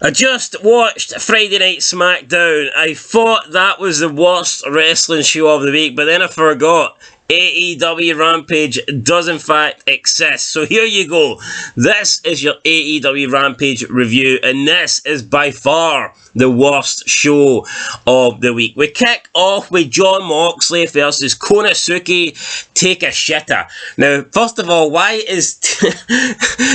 I just watched Friday Night SmackDown. I thought that was the worst wrestling show of the week, but then I forgot. AEW Rampage does in fact exist. So here you go. This is your AEW Rampage review, and this is by far the worst show of the week. We kick off with Jon Moxley versus Konosuke Take a Shitter. Now, first of all, why is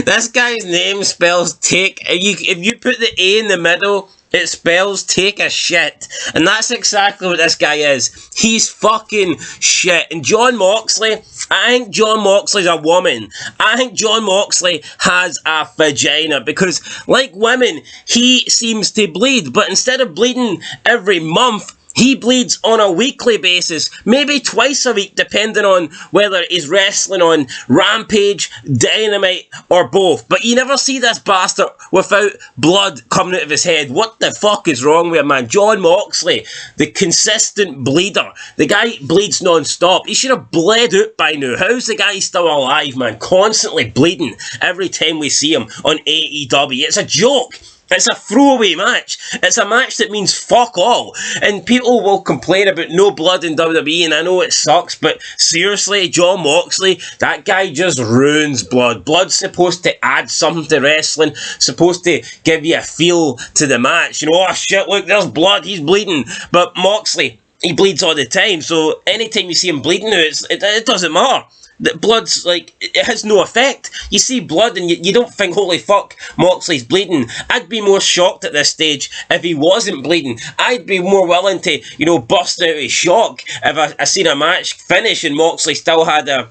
this guy's name spells take? If you put the A in the middle, it spells take a shit. And that's exactly what this guy is. He's fucking shit. And Jon Moxley, I think Jon Moxley's a woman. I think Jon Moxley has a vagina. Because, like women, he seems to bleed. But instead of bleeding every month, he bleeds on a weekly basis, maybe twice a week, depending on whether he's wrestling on Rampage, Dynamite, or both. But you never see this bastard without blood coming out of his head. What the fuck is wrong with him, man? Jon Moxley, the consistent bleeder. The guy bleeds non-stop. He should have bled out by now. How's the guy still alive, man? Constantly bleeding every time we see him on AEW. It's a joke. It's a throwaway match. It's a match that means fuck all. And people will complain about no blood in WWE, and I know it sucks, but seriously, Jon Moxley, that guy just ruins blood. Blood's supposed to add something to wrestling, supposed to give you a feel to the match. You know, oh shit, look, there's blood, he's bleeding. But Moxley, he bleeds all the time, so anytime you see him bleeding now, it doesn't matter. The blood's like, it has no effect. You see blood and you don't think, holy fuck, Moxley's bleeding. I'd be more shocked at this stage if he wasn't bleeding. I'd be more willing to, burst out of shock if I seen a match finish and Moxley still had a,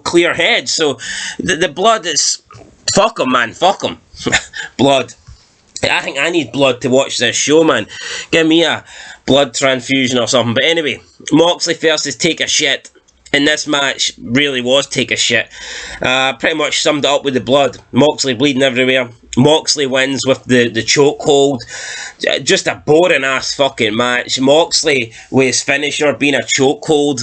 clear head. So the blood is, fuck him, man, fuck him. Blood. I think I need blood to watch this show, man. Give me a blood transfusion or something. But anyway, Moxley versus Take a Shit. And this match really was take a shit. Pretty much summed it up with the blood. Moxley bleeding everywhere. Moxley wins with the chokehold. Just a boring ass fucking match. Moxley with his finisher being a chokehold.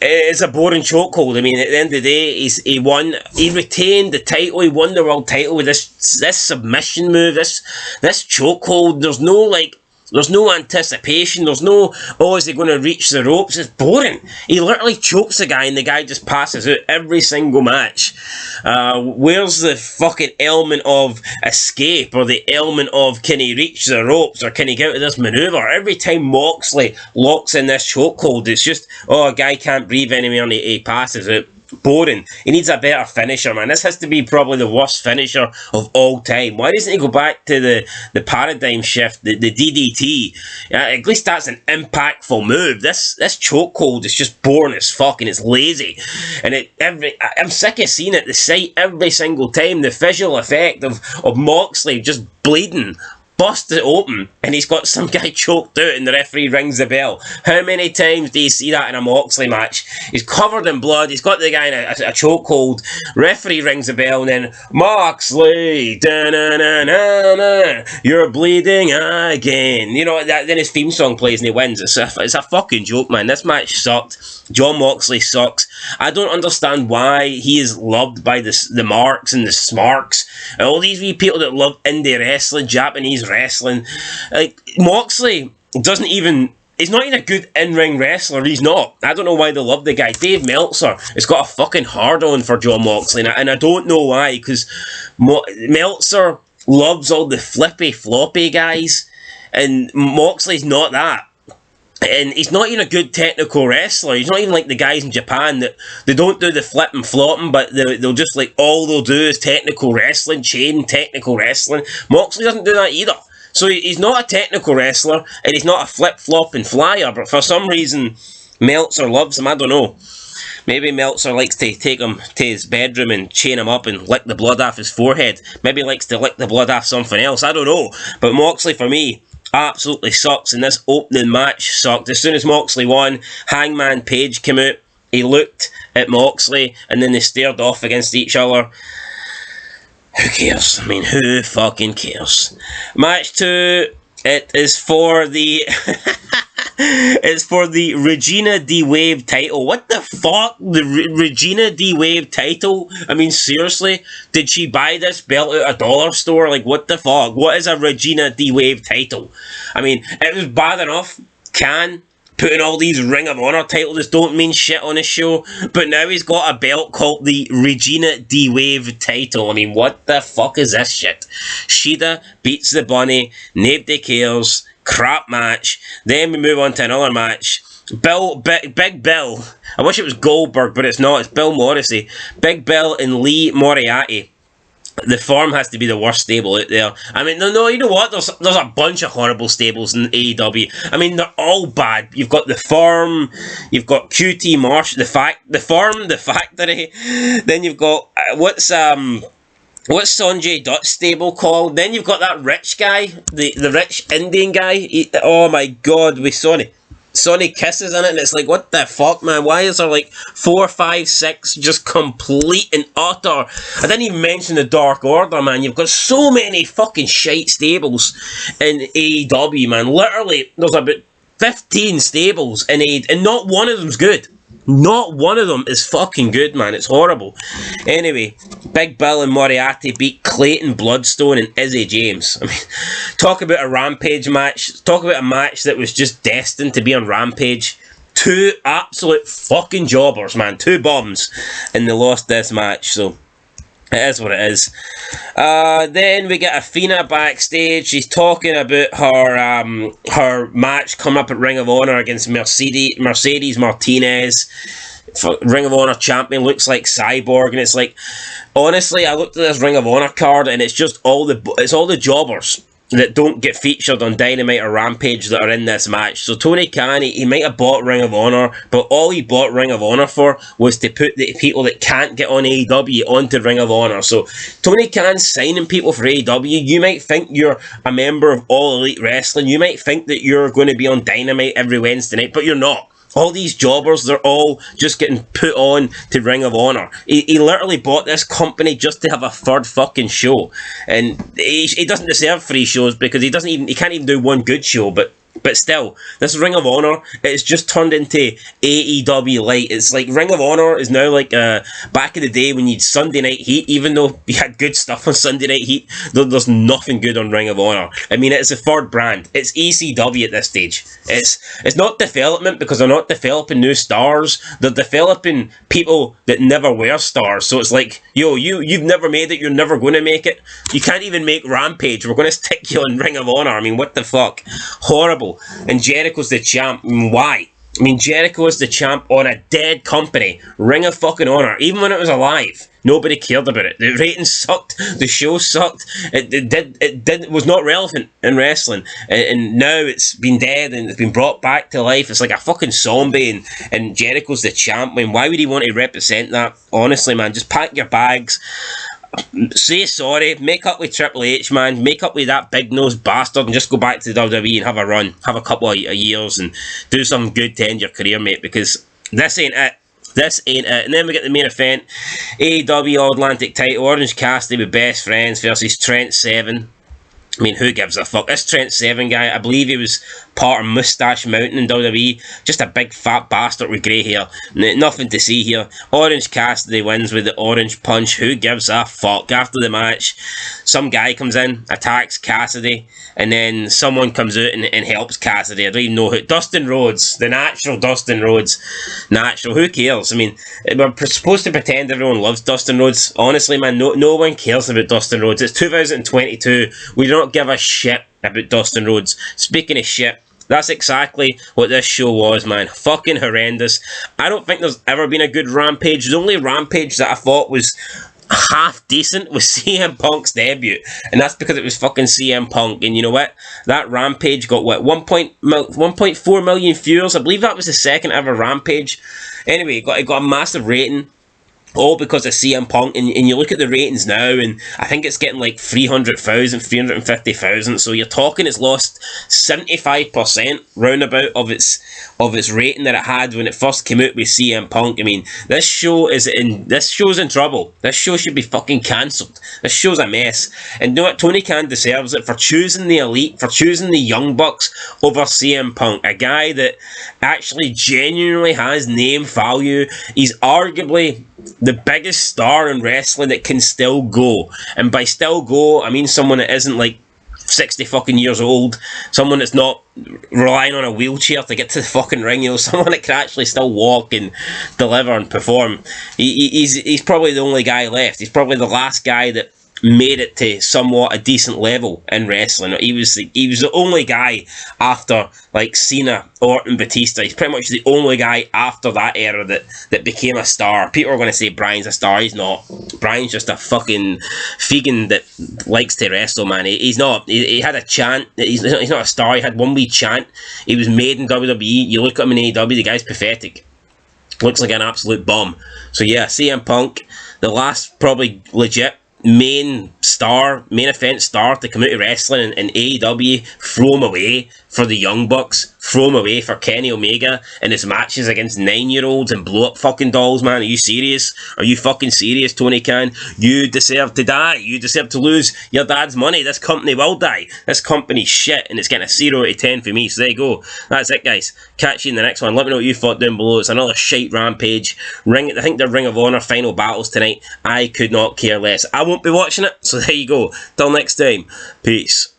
It's a boring chokehold. I mean, at the end of the day, he won. He retained the title. He won the world title with this submission move. This chokehold. There's no anticipation. There's no, is he going to reach the ropes? It's boring. He literally chokes the guy and the guy just passes out every single match. Where's the fucking element of escape or the element of can he reach the ropes or can he get out of this maneuver? Every time Moxley locks in this chokehold, it's just, a guy can't breathe anymore and he passes out. Boring. He needs a better finisher, man. This has to be probably the worst finisher of all time. Why doesn't he go back to the paradigm shift, the DDT? At least that's an impactful move. This chokehold is just boring as fuck and it's lazy. And I'm sick of seeing it. The sight every single time, the visual effect of Moxley just bleeding. Bust it open and he's got some guy choked out and the referee rings the bell. How many times do you see that in a Moxley match? He's covered in blood, he's got the guy in a chokehold, referee rings the bell and then Moxley, da-na-na-na-na, you're bleeding again. Then his theme song plays and he wins. It's a fucking joke, man. This match sucked. Jon Moxley sucks. I don't understand why he is loved by the marks and the smarks and all these wee people that love indie wrestling, Japanese wrestling. Like, Moxley he's not even a good in-ring wrestler. He's not. I don't know why they love the guy. Dave Meltzer has got a fucking hard-on for Jon Moxley, and I don't know why, because Meltzer loves all the flippy, floppy guys, and Moxley's not that. And he's not even a good technical wrestler. He's not even like the guys in Japan that they don't do the flip and flopping, but they'll just all they'll do is technical wrestling, chain technical wrestling. Moxley doesn't do that either. So he's not a technical wrestler, and he's not a flip-flop and flyer, but for some reason, Meltzer loves him. I don't know. Maybe Meltzer likes to take him to his bedroom and chain him up and lick the blood off his forehead. Maybe he likes to lick the blood off something else. I don't know. But Moxley, for me, absolutely sucks, and this opening match sucked. As soon as Moxley won, Hangman Page came out, he looked at Moxley, and then they stared off against each other. Who cares? I mean, who fucking cares? Match 2, it is for the It's for the Regina D-Wave title. What the fuck? The Regina D-Wave title? I mean, seriously? Did she buy this belt at a dollar store? Like, what the fuck? What is a Regina D-Wave title? I mean, it was bad enough. Putting all these Ring of Honor titles don't mean shit on his show, but now he's got a belt called the Regina D-Wave title. I mean, what the fuck is this shit? Shida beats the Bunny, nobody cares, crap match. Then we move on to another match. Big Bill. I wish it was Goldberg, but it's not. It's Bill Morrissey. Big Bill and Lee Moriarty. The Firm has to be the worst stable out there. I mean, no, you know what? There's a bunch of horrible stables in AEW. I mean, they're all bad. You've got the Firm, you've got QT Marsh, the Firm, the Factory. Then you've got what's Sanjay Dutt's stable called? Then you've got that rich guy, the rich Indian guy. Oh my God, with Sonny Kisses in it, and it's like, what the fuck, man? Why is there like 4, 5, 6 just complete and utter? I didn't even mention the Dark Order, man. You've got so many fucking shite stables in AEW, man. Literally, there's about 15 stables in AEW, and not one of them's good. Not one of them is fucking good, man. It's horrible. Anyway, Big Bill and Moriarty beat Clayton Bloodstone and Izzy James. I mean, talk about a Rampage match. Talk about a match that was just destined to be on Rampage. Two absolute fucking jobbers, man. Two bums. And they lost this match, so it is what it is. Then we get Athena backstage. She's talking about her match coming up at Ring of Honor against Mercedes Martinez. Ring of Honor champion, looks like Cyborg, and it's like, honestly, I looked at this Ring of Honor card, and it's just all the jobbers that don't get featured on Dynamite or Rampage that are in this match. So Tony Khan, he might have bought Ring of Honor, but all he bought Ring of Honor for was to put the people that can't get on AEW onto Ring of Honor. So Tony Khan's signing people for AEW. You might think you're a member of All Elite Wrestling. You might think that you're going to be on Dynamite every Wednesday night, but you're not. All these jobbers, they're all just getting put on to Ring of Honor. He literally bought this company just to have a third fucking show. And he doesn't deserve 3 shows because he can't even do one good show, but still, this Ring of Honor, it's just turned into AEW Light. It's like Ring of Honor is now like back in the day when you'd Sunday Night Heat, even though you had good stuff on Sunday Night Heat, there's nothing good on Ring of Honor. I mean, it's a third brand. It's ECW at this stage. It's not development because they're not developing new stars. They're developing people that never were stars. So it's like, yo, you've never made it, you're never going to make it. You can't even make Rampage. We're going to stick you on Ring of Honor. I mean, what the fuck? Horrible. And Jericho's the champ. Why? I mean, Jericho is the champ on a dead company. Ring of fucking Honor. Even when it was alive, nobody cared about it. The ratings sucked. The show sucked. It was not relevant in wrestling. And now it's been dead and it's been brought back to life. It's like a fucking zombie, and Jericho's the champ. I mean, why would he want to represent that? Honestly, man, just pack your bags. Say sorry, make up with Triple H, man, make up with that big-nosed bastard and just go back to the WWE and have a run, have a couple of years and do something good to end your career, mate, because this ain't it. This ain't it. And then we get the main event, AEW All-Atlantic title, Orange Cassidy with Best Friends versus Trent Seven. I mean, who gives a fuck? This Trent Seven guy, I believe he was part of Mustache Mountain in WWE. Just a big fat bastard with grey hair. Nothing to see here. Orange Cassidy wins with the orange punch. Who gives a fuck? After the match, some guy comes in, attacks Cassidy, and then someone comes out and helps Cassidy. I don't even know who. Dustin Rhodes. The natural Dustin Rhodes. Natural. Who cares? I mean, we're supposed to pretend everyone loves Dustin Rhodes. Honestly, man, no one cares about Dustin Rhodes. It's 2022. We don't give a shit about Dustin Rhodes. Speaking of shit, that's exactly what this show was, man. Fucking horrendous. I don't think there's ever been a good Rampage. The only Rampage that I thought was half decent was CM Punk's debut, and that's because it was fucking CM Punk. And you know what? That Rampage got what, 1.4 million viewers. I believe that was the second ever Rampage. Anyway, it got a massive rating. all because of CM Punk, and you look at the ratings now, and I think it's getting like 300,000, 350,000. So you're talking it's lost 75% roundabout of its rating that it had when it first came out with CM Punk. I mean, this show's in trouble. This show should be fucking cancelled. This show's a mess. And you know what? Tony Khan deserves it for choosing the Elite, for choosing the Young Bucks over CM Punk, a guy that actually genuinely has name value. He's arguably the biggest star in wrestling that can still go. And by still go, I mean someone that isn't like 60 fucking years old, someone that's not relying on a wheelchair to get to the fucking ring, you know, someone that can actually still walk and deliver and perform. He's probably the only guy left. He's probably the last guy that made it to somewhat a decent level in wrestling. He was the only guy after like Cena, Orton, Batista. He's pretty much the only guy after that era that became a star. People are going to say Bryan's a star. He's not. Bryan's just a fucking vegan that likes to wrestle, man. He's not. He had a chant. He's not a star. He had one wee chant. He was made in WWE. You look at him in AEW, the guy's pathetic. Looks like an absolute bum. So yeah, CM Punk, the last probably legit main event star to come out of wrestling in AEW, throw him away for the Young Bucks, throw him away for Kenny Omega in his matches against 9-year-olds and blow up fucking dolls, man. Are you serious? Are you fucking serious, Tony Khan? You deserve to die. You deserve to lose your dad's money. This company will die. This company's shit, and it's getting a 0 out of 10 for me. So there you go. That's it, guys. Catch you in the next one. Let me know what you thought down below. It's another shite Rampage. I think the Ring of Honor final battles tonight. I could not care less. I won't be watching it, so there you go. Till next time. Peace.